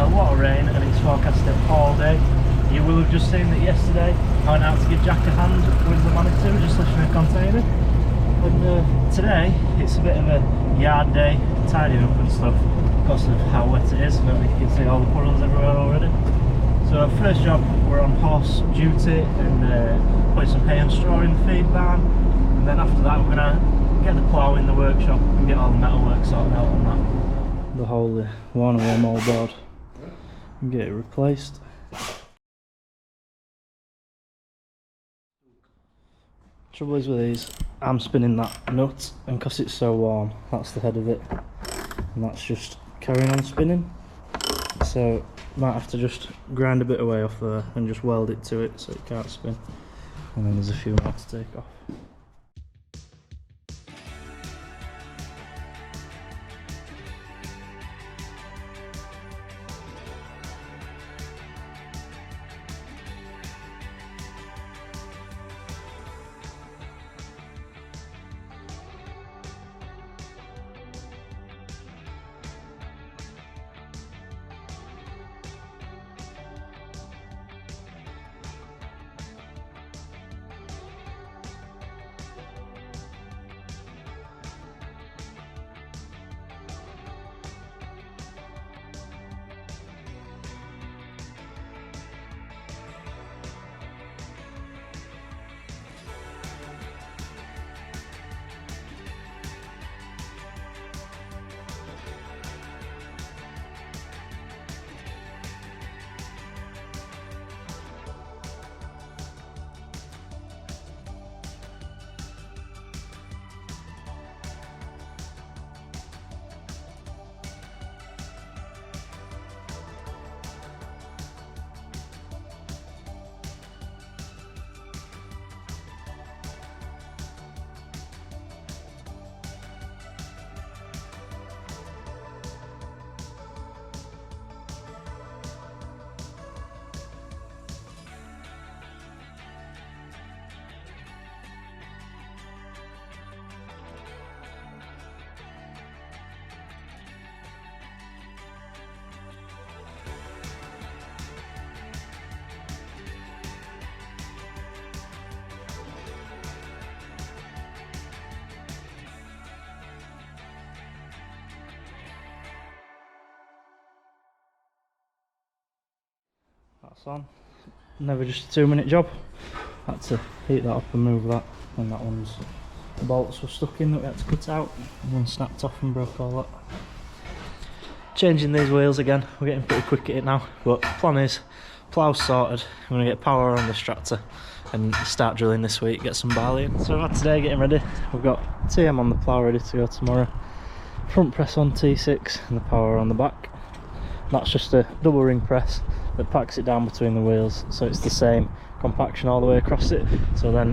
a lot of rain and it's forecasted all day. You will have just seen that yesterday I went out to give Jack a hand with the Manitou, just lifting a container. And today it's a bit of a yard day, tidying up and stuff because of how wet it is. I don't think you can see all the puddles everywhere already. So first job, we're on horse duty and put some hay and straw in the feed barn. And then after that we're going to get the plough in the workshop and get all the metal work sorted out on that. The whole one away moldboard and get it replaced. Trouble is with these, I'm spinning that nut, and because it's so warm, that's the head of it, and that's just carrying on spinning. So might have to just grind a bit away off there and just weld it to it so it can't spin. And then there's a few more to take off. That's on. Never just a 2-minute job. Had to heat that up and move that, and that one's, the bolts were stuck in that we had to cut out. One snapped off and broke all that. Changing these wheels again, we're getting pretty quick at it now, but plan is, plough's sorted, I'm going to get power on this tractor and start drilling this week, get some barley in. So today getting ready, we've got TM on the plough ready to go tomorrow, front press on T6 and the power on the back. That's just a double ring press that packs it down between the wheels, so it's the same compaction all the way across it, so then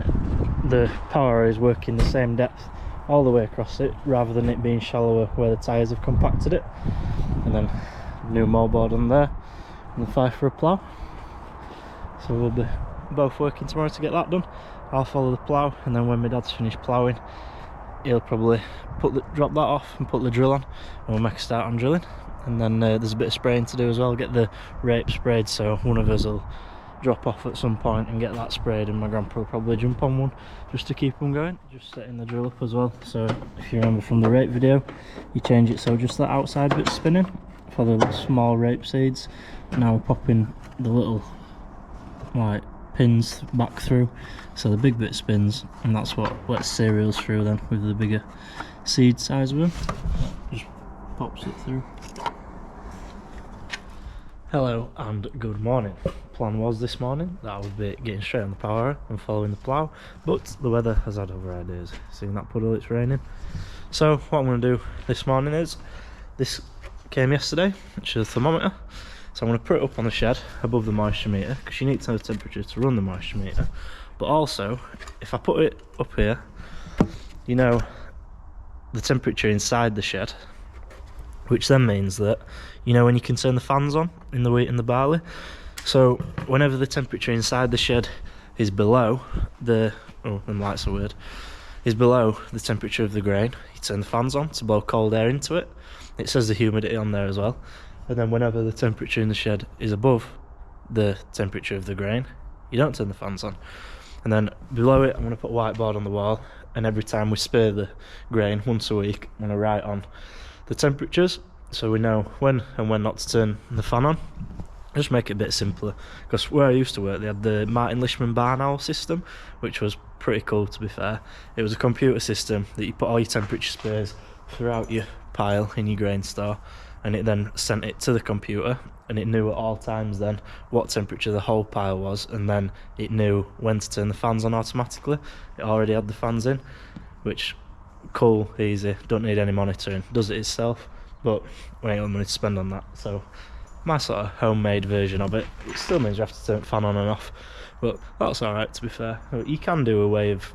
the power is working the same depth all the way across it rather than it being shallower where the tyres have compacted it. And then new moldboard on there and the 5 for a plough. So we'll be both working tomorrow to get that done. I'll follow the plough, and then when my dad's finished ploughing he'll probably drop that off and put the drill on, and we'll make a start on drilling. And then there's a bit of spraying to do as well, get the rape sprayed, so one of us will drop off at some point and get that sprayed, and my grandpa will probably jump on one just to keep them going. Just setting the drill up as well, so if you remember from the rape video, you change it so just that outside bit's spinning for the small rape seeds. Now we're popping the little like pins back through so the big bit spins, and that's what lets cereals through then with the bigger seed size of them. Just pops it through. Hello and good morning. Plan was this morning that I would be getting straight on the power and following the plough, but the weather has had other ideas. Seeing that puddle, it's raining. So what I'm going to do this morning is, this came yesterday, which is a thermometer, so I'm going to put it up on the shed above the moisture meter, because you need to know the temperature to run the moisture meter. But also, if I put it up here, you know the temperature inside the shed, which then means that, you know when you can turn the fans on in the wheat and the barley, so whenever the temperature inside the shed is below the, oh, them lights are weird, is below the temperature of the grain, you turn the fans on to blow cold air into it. It says the humidity on there as well, and then whenever the temperature in the shed is above the temperature of the grain, you don't turn the fans on. And then below it, I'm going to put a whiteboard on the wall, and every time we spray the grain once a week, I'm going to write on the temperatures so we know when and when not to turn the fan on. Just make it a bit simpler, because where I used to work they had the Martin Lishman barn owl system, which was pretty cool, to be fair. It was a computer system that you put all your temperature sprays throughout your pile in your grain store, and it then sent it to the computer, and it knew at all times then what temperature the whole pile was, and then it knew when to turn the fans on automatically. It already had the fans in, which cool, easy, don't need any monitoring, does it itself, but we ain't got money to spend on that. So my sort of homemade version of it. It still means you have to turn the fan on and off, but that's alright, to be fair. You can do a way of,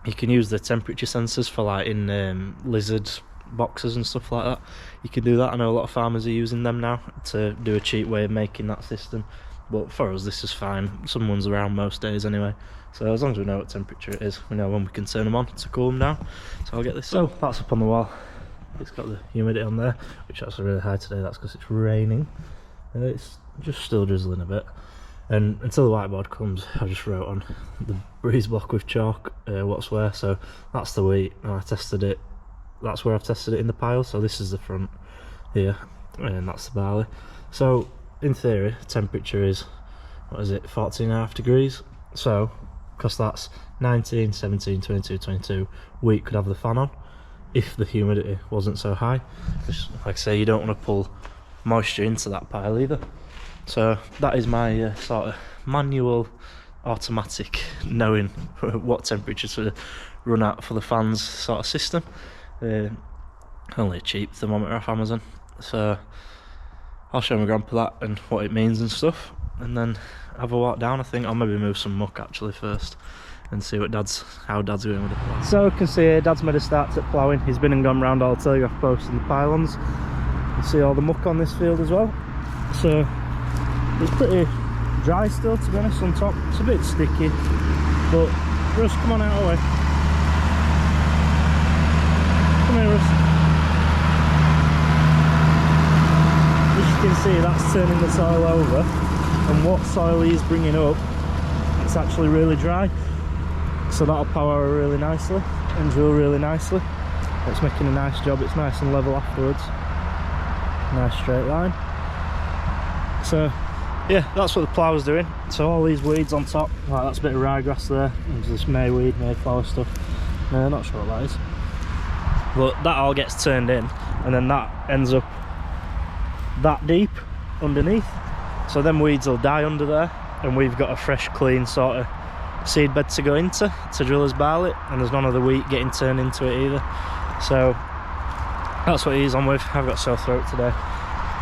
you can use the temperature sensors for like in lizard boxes and stuff like that. You can do that. I know a lot of farmers are using them now to do a cheap way of making that system, but for us this is fine. Someone's around most days anyway, so as long as we know what temperature it is, we know when we can turn them on to cool them down. So I'll get this. So that's up on the wall. It's got the humidity on there, which is really high today. That's because it's raining. It's just still drizzling a bit. And until the whiteboard comes, I just wrote on the breeze block with chalk what's where. So that's the wheat, and I tested it. That's where I've tested it in the pile. So this is the front here, and that's the barley. So in theory, temperature is, what is it, 14.5 degrees. So because that's 19, 17, 22, 22, wheat could have the fan on if the humidity wasn't so high. Just like I say, you don't want to pull moisture into that pile either. So that is my sort of manual, automatic, knowing what temperature to run at for the fans sort of system. Only a cheap thermometer off Amazon. So I'll show my grandpa that and what it means and stuff, and then have a walk down. I think I'll maybe move some muck actually first and see what how dad's going with it. So you can see here, dad's made a start at ploughing. He's been and gone round all the telegraph posts and the pylons. You can see all the muck on this field as well. So it's pretty dry still, to be honest, on top. It's a bit sticky, but Russ, come on out of the way. Come here, Russ. As you can see, that's turning the soil over, and what soil he's bringing up, it's actually really dry. So that'll power really nicely and drill really nicely. It's making a nice job. It's nice and level afterwards. Nice straight line. So yeah, that's what the plough's doing. So all these weeds on top, like that's a bit of ryegrass there, there's this mayweed, mayflower stuff. No, not sure what that is. But that all gets turned in, and then that ends up that deep underneath. So them weeds will die under there, and we've got a fresh, clean sort of seed bed to go into to drill as barley, and there's none of the wheat getting turned into it either. So that's what he's on with. I've got sore throat today.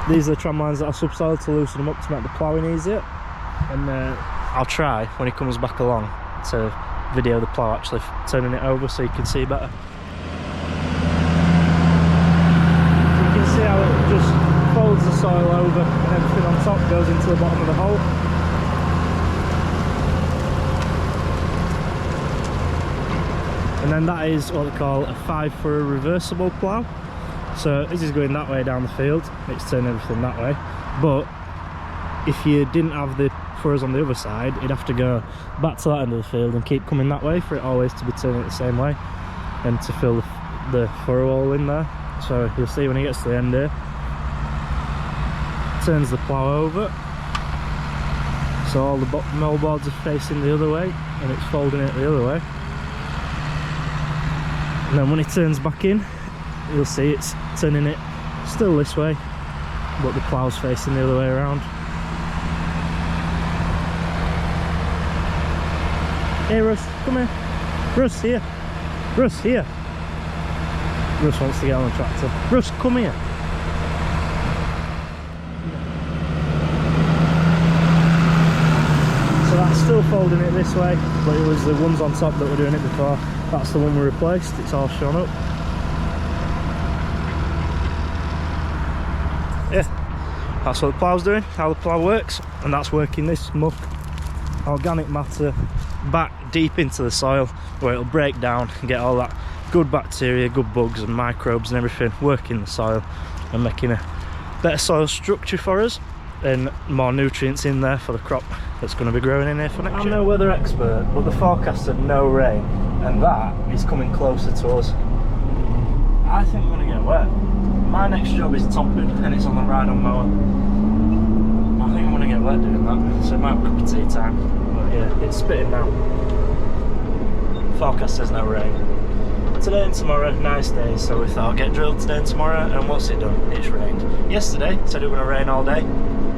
These are the tram lines that I subsoiled to loosen them up to make the ploughing easier, and I'll try when he comes back along to video the plough actually turning it over so you can see better. You can see how it just folds the soil over and everything on top goes into the bottom of the hole. And then that is what they call a 5 for a reversible plough. So this is going that way down the field, it's turning everything that way. But if you didn't have the furrows on the other side, you'd have to go back to that end of the field and keep coming that way for it always to be turning it the same way and to fill the furrow hole in there. So you'll see when he gets to the end here, turns the plough over, so all the moldboards are facing the other way and it's folding it the other way. And then when he turns back in, you'll see it's turning it still this way, but the plough's facing the other way around. Hey Russ, come here. Russ, here. Russ, here. Russ wants to get on the tractor. Russ, come here. So that's still folding it this way, but it was the ones on top that were doing it before. That's the one we replaced, it's all shown up. Yeah, that's what the plough's doing, how the plough works, and that's working this muck, organic matter, back deep into the soil where it'll break down and get all that good bacteria, good bugs and microbes and everything working the soil and making a better soil structure for us and more nutrients in there for the crop that's going to be growing in here for next year. I'm no weather expert, but the forecast said no rain, and that is coming closer to us. I think we're going to get wet. My next job is topping, and it's on the ride-on mower. I think I'm going to get wet doing that, so it might be a cup of tea time. But yeah, it's spitting now. Forecast says no rain. Today and tomorrow, nice days, so we thought get drilled today and tomorrow, and what's it done? It's rained. Yesterday, said it was going to rain all day.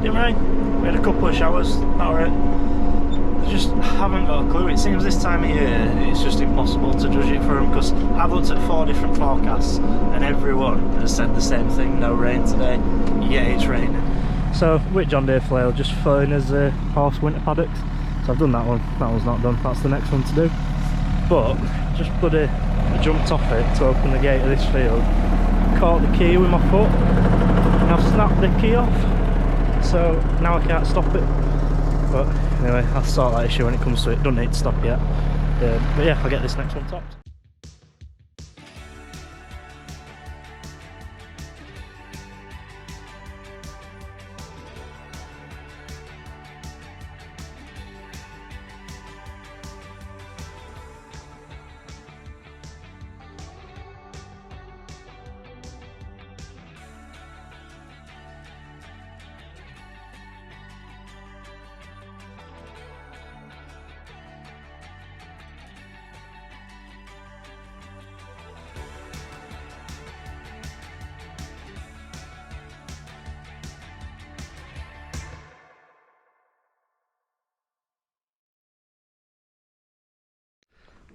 Didn't rain. We had a couple of showers, that were it. I just haven't got a clue. It seems this time of year, it's just impossible to judge it for them, because I've looked at 4 different forecasts, and everyone has said the same thing, no rain today, yeah, it's raining. So, with John Deere flail, just filling his horse winter paddock. So I've done that one, that one's not done, that's the next one to do. But, just I jumped off it to open the gate of this field, caught the key with my foot, and I've snapped the key off, so now I can't stop it. But anyway, I'll sort that issue when it comes to it, don't need to stop yet. But yeah, I'll get this next one topped.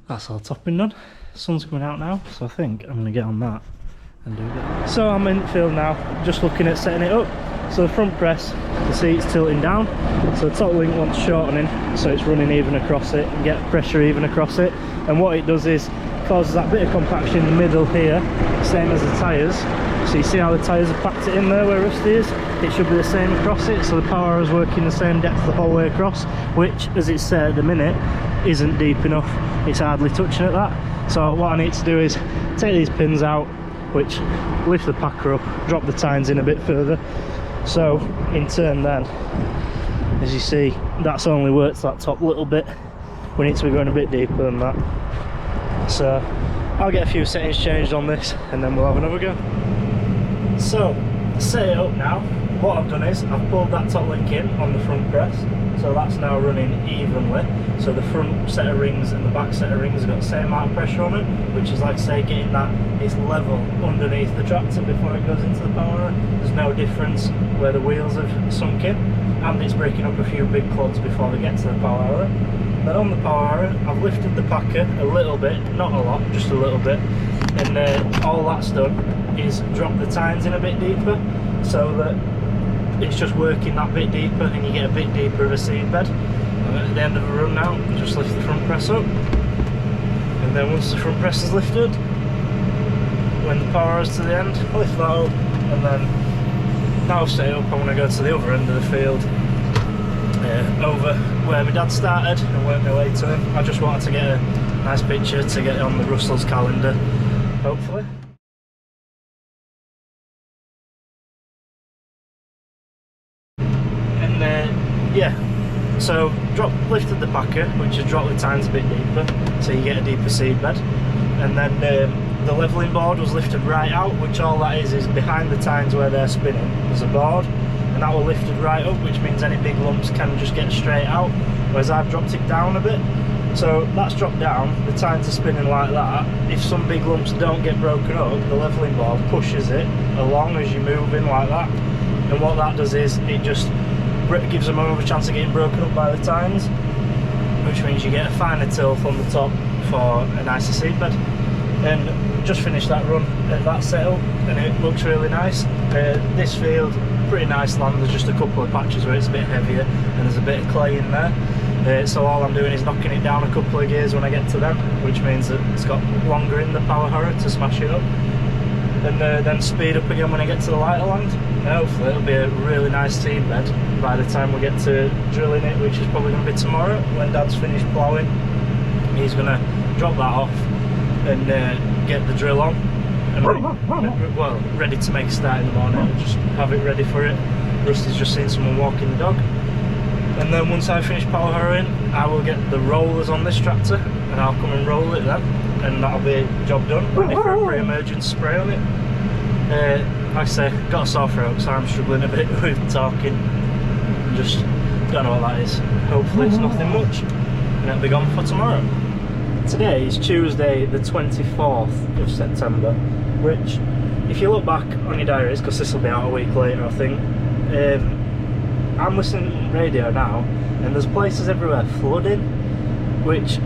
That's all topping done. Sun's coming out now, so I think I'm going to get on that and do that. So I'm in the field now, just looking at setting it up. So the front press, the seat's tilting down, so the top link wants shortening, so it's running even across it and get pressure even across it. And what it does is causes that bit of compaction in the middle here, same as the tyres. So you see how the tyres have packed it in there where Rusty is? It should be the same across it, so the power is working the same depth the whole way across, which, as it's said at the minute, isn't deep enough. It's hardly touching at that. So what I need to do is take these pins out, which lift the packer up, drop the tines in a bit further. So in turn then, as you see, that's only worked that top little bit. We need to be going a bit deeper than that. So I'll get a few settings changed on this and then we'll have another go. So set it up now. What I've done is I've pulled that top link in on the front press, so that's now running evenly. So the front set of rings and the back set of rings have got the same amount of pressure on it, which is, like I say, getting that it's level underneath the tractor before it goes into the power. There's no difference where the wheels have sunk in, and it's breaking up a few big clods before they get to the power. Then on the power, I've lifted the packer a little bit, not a lot, just a little bit, and all that's done is drop the tines in a bit deeper, so that it's just working that bit deeper and you get a bit deeper of a seed bed. And at the end of the run now, just lift the front press up, and then once the front press is lifted, when the power is to the end, lift that up, and then now I've set it up, I want to go to the other end of the field, over where my dad started, and work my way to him. I just wanted to get a nice picture to get it on the Russell's calendar, hopefully. Yeah, so lifted the packer, which has dropped the tines a bit deeper, so you get a deeper seed bed. And then the levelling board was lifted right out, which all that is behind the tines where they're spinning. There's a board, and that was lifted right up, which means any big lumps can just get straight out, whereas I've dropped it down a bit. So that's dropped down, the tines are spinning like that. If some big lumps don't get broken up, the levelling board pushes it along as you move in like that. And what that does is, it just gives them more of a chance of getting broken up by the tines, which means you get a finer tilth on the top for a nicer seed bed. And just finished that run at that setup, and it looks really nice. This field, pretty nice land, there's just a couple of patches where it's a bit heavier and there's a bit of clay in there. So all I'm doing is knocking it down a couple of gears when I get to them, which means that it's got longer in the power harrow to smash it up. And then speed up again when I get to the lighter land. And hopefully it'll be a really nice seed bed by the time we get to drilling it, which is probably going to be tomorrow when Dad's finished ploughing. He's going to drop that off and get the drill on, and well, ready to make a start in the morning. I'll just have it ready for it. Rusty's just seen someone walking the dog. And then once I finish power harrowing, I will get the rollers on this tractor and I'll come and roll it then. And that'll be job done, ready for a pre-emergence spray on it. Like I say, got a sore throat, so I'm struggling a bit with talking. Just don't know what that is. Hopefully it's nothing much, and it'll be gone for tomorrow. Today is Tuesday the 24th of September, which, if you look back on your diaries, because this will be out a week later I think, I'm listening to radio now, and there's places everywhere flooding, which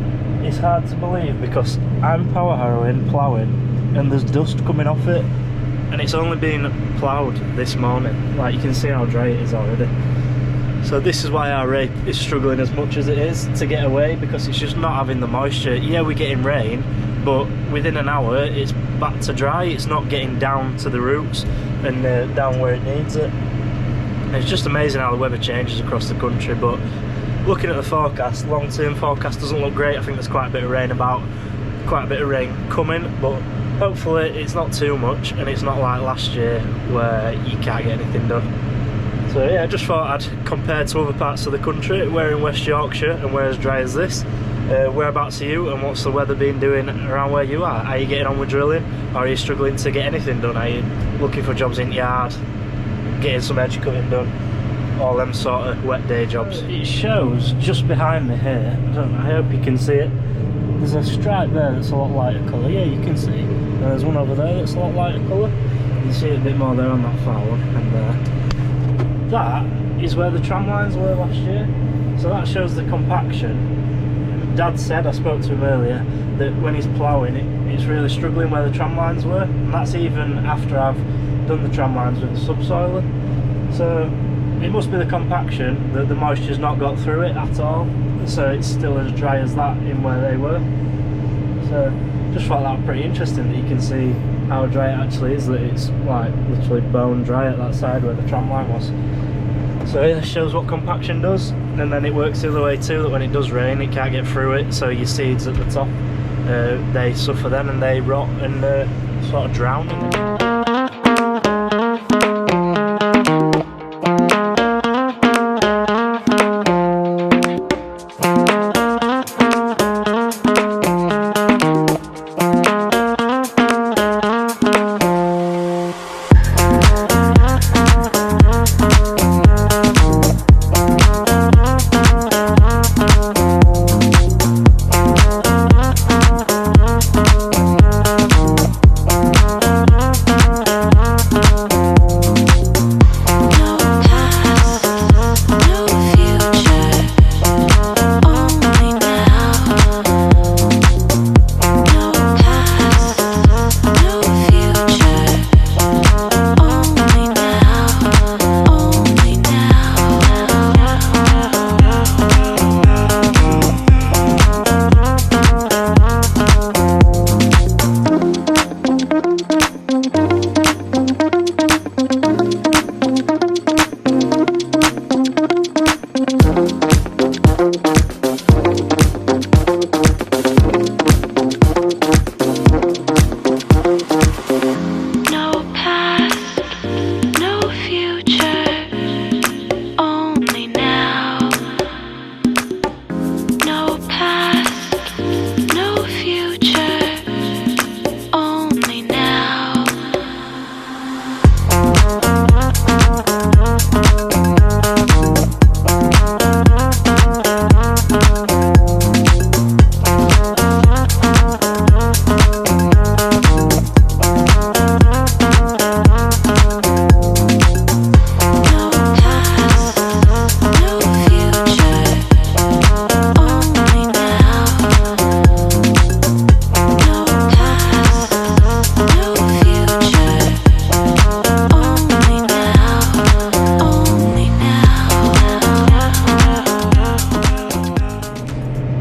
is hard to believe because I'm power harrowing, ploughing, and there's dust coming off it, and it's only been ploughed this morning. Like, you can see how dry it is already. So this is why our rape is struggling as much as it is to get away, because it's just not having the moisture. Yeah, we're getting rain, but within an hour it's back to dry. It's not getting down to the roots and down where it needs it. And it's just amazing how the weather changes across the country. But looking at the forecast, long-term forecast doesn't look great. I think there's quite a bit of rain coming, but hopefully it's not too much and it's not like last year where you can't get anything done. So yeah, I just thought I'd compare to other parts of the country. We're in West Yorkshire and we're as dry as this. Whereabouts are you, and what's the weather been doing around where you are? Are you getting on with drilling, or are you struggling to get anything done? Are you looking for jobs in yard, getting some edge cutting done, all them sort of wet day jobs? It shows just behind me here, I hope you can see it, there's a stripe there that's a lot lighter colour. Yeah, you can see, and there's one over there that's a lot lighter colour. You can see it a bit more there on that far one, and there. That is where the tram lines were last year, so that shows the compaction. Dad said, I spoke to him earlier, that when he's ploughing it's really struggling where the tram lines were, and that's even after I've done the tram lines with the subsoiler. So it must be the compaction, that the moisture's not got through it at all, so it's still as dry as that in where they were. So just thought that was pretty interesting, that you can see how dry it actually is, that it's like literally bone dry at that side where the tram line was. So yeah, this shows what compaction does, and then it works the other way too, that when it does rain it can't get through it, so your seeds at the top, they suffer then and they rot and sort of drown in it.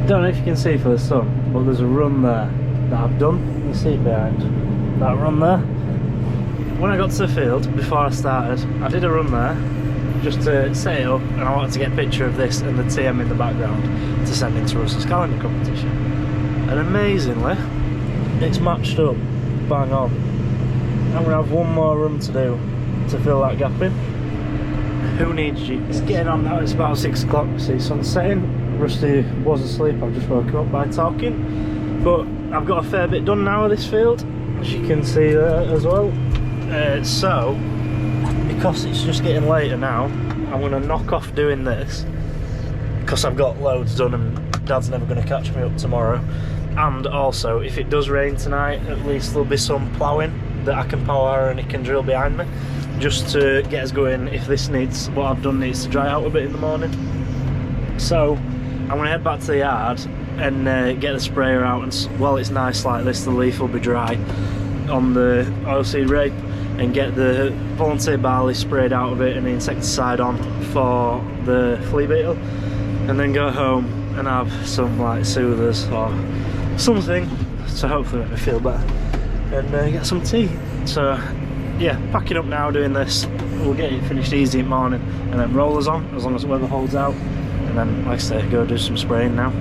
Don't know if you can see for the sun, but there's a run there that I've done. You see it behind that run there. When I got to the field before I started, I did a run there just to set it up, and I wanted to get a picture of this and the TM in the background to send into Russell's calendar competition. And amazingly, it's matched up bang on. I'm gonna have one more run to do to fill that gap in. Who needs you? It's getting on now, it's about 6 o'clock, see sun's setting. Rusty was asleep, I've just woken up by talking. But I've got a fair bit done now of this field, as you can see there as well. So, because it's just getting later now, I'm gonna knock off doing this, because I've got loads done and Dad's never gonna catch me up tomorrow. And also, if it does rain tonight, at least there'll be some ploughing that I can power and it can drill behind me, just to get us going if this needs, what I've done needs to dry out a bit in the morning. So I'm gonna head back to the yard and get the sprayer out, and while it's nice like this, the leaf will be dry on the oilseed rape, and get the volunteer barley sprayed out of it and the insecticide on for the flea beetle, and then go home and have some like soothers or something to hopefully make me feel better, and get some tea. So yeah, packing up now, doing this. We'll get it finished easy in the morning, and then rollers on as long as the weather holds out, and then like I say, go do some spraying now.